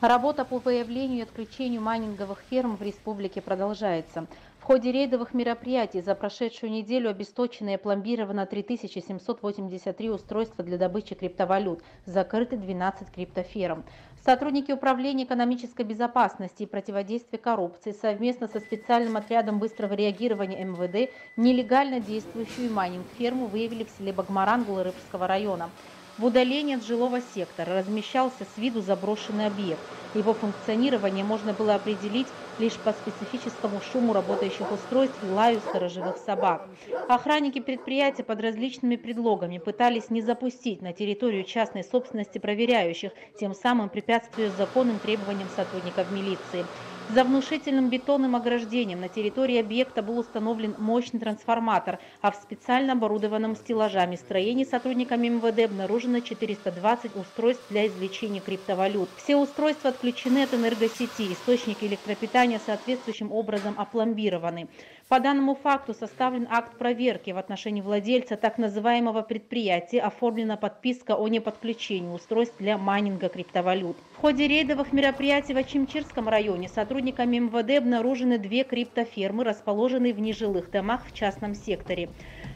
Работа по выявлению и отключению майнинговых ферм в республике продолжается. В ходе рейдовых мероприятий за прошедшую неделю обесточено и опломбировано 3783 устройства для добычи криптовалют, закрыты 12 криптоферм. Сотрудники Управления экономической безопасности и противодействия коррупции совместно со специальным отрядом быстрого реагирования МВД нелегально действующую майнинг-ферму выявили в селе Багмаран Гулырыбского района. В удалении от жилого сектора размещался с виду заброшенный объект. Его функционирование можно было определить лишь по специфическому шуму работающих устройств и лаю сторожевых собак. Охранники предприятия под различными предлогами пытались не запустить на территорию частной собственности проверяющих, тем самым препятствуя законным требованиям сотрудников милиции. За внушительным бетонным ограждением на территории объекта был установлен мощный трансформатор, а в специально оборудованном стеллажами строении сотрудниками МВД обнаружено 420 устройств для извлечения криптовалют. Все устройства отключены от энергосети, источники электропитания соответствующим образом опломбированы. По данному факту составлен акт проверки в отношении владельца так называемого предприятия, оформлена подписка о неподключении устройств для майнинга криптовалют. В ходе рейдовых мероприятий в Ачимчирском районе сотрудниками МВД обнаружены 2 криптофермы, расположенные в нежилых домах в частном секторе.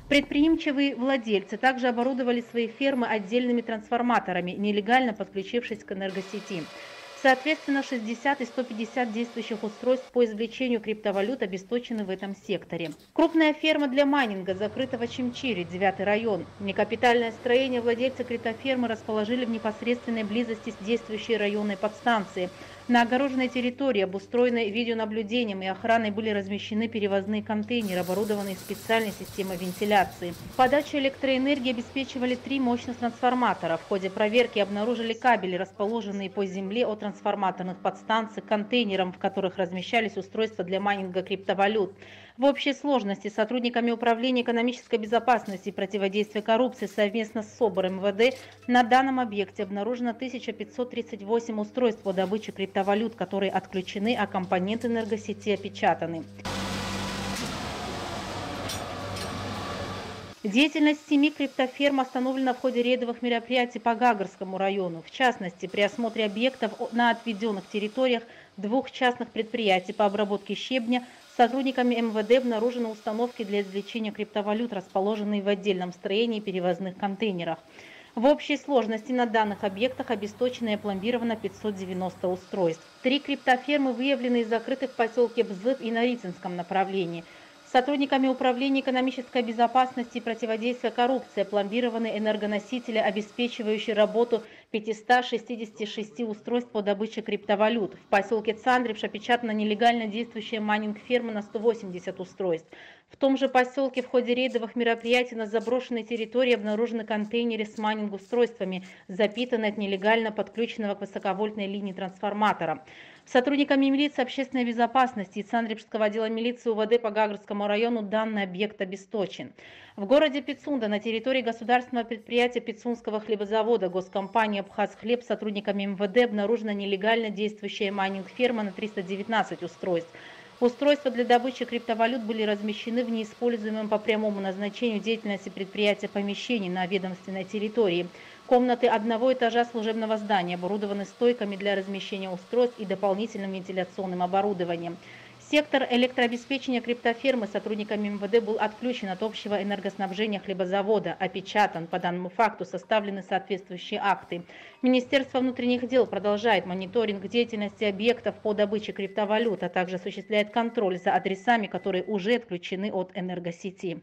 Предприимчивые владельцы также оборудовали свои фермы отдельными трансформаторами, нелегально подключившись к энергосети. Соответственно, 60 и 150 действующих устройств по извлечению криптовалют обесточены в этом секторе. Крупная ферма для майнинга закрыта в Ачимчире, 9 район. Некапитальное строение владельцы криптофермы расположили в непосредственной близости с действующей районной подстанции. На огороженной территории, обустроенной видеонаблюдением и охраной, были размещены перевозные контейнеры, оборудованные специальной системой вентиляции. Подачу электроэнергии обеспечивали 3 мощных трансформатора. В ходе проверки обнаружили кабели, расположенные по земле от трансформаторных подстанций к контейнерам, в которых размещались устройства для майнинга криптовалют. В общей сложности сотрудниками Управления экономической безопасности и противодействия коррупции совместно с СОБР МВД на данном объекте обнаружено 1538 устройств по добыче криптовалют, которые отключены, а компоненты энергосети опечатаны. Деятельность 7 криптоферм остановлена в ходе рейдовых мероприятий по Гагарскому району. В частности, при осмотре объектов на отведенных территориях 2 частных предприятий по обработке щебня сотрудниками МВД обнаружены установки для извлечения криптовалют, расположенные в отдельном строении перевозных контейнерах. В общей сложности на данных объектах обесточено и опломбировано 590 устройств. 3 криптофермы выявлены и закрыты в поселке Бзып и на Рицинском направлении. Сотрудниками Управления экономической безопасности и противодействия коррупции опломбированы энергоносители, обеспечивающие работу 566 устройств по добыче криптовалют. В поселке Цандрипш опечатана нелегально действующая майнинг-ферма на 180 устройств. В том же поселке в ходе рейдовых мероприятий на заброшенной территории обнаружены контейнеры с майнинг-устройствами, запитанные от нелегально подключенного к высоковольтной линии трансформатора. Сотрудниками милиции общественной безопасности и Цандрипшского отдела милиции УВД по Гагарскому району данный объект обесточен. В городе Пицунда на территории государственного предприятия Пицунского хлебозавода госкомпании «Абхазхлеб» сотрудниками МВД обнаружена нелегально действующая майнинг-ферма на 319 устройств. Устройства для добычи криптовалют были размещены в неиспользуемом по прямому назначению деятельности предприятия помещении на ведомственной территории. Комнаты одного этажа служебного здания оборудованы стойками для размещения устройств и дополнительным вентиляционным оборудованием. Сектор электрообеспечения криптофермы сотрудниками МВД был отключен от общего энергоснабжения хлебозавода, опечатан. По данному факту составлены соответствующие акты. Министерство внутренних дел продолжает мониторинг деятельности объектов по добыче криптовалют, а также осуществляет контроль за адресами, которые уже отключены от энергосети.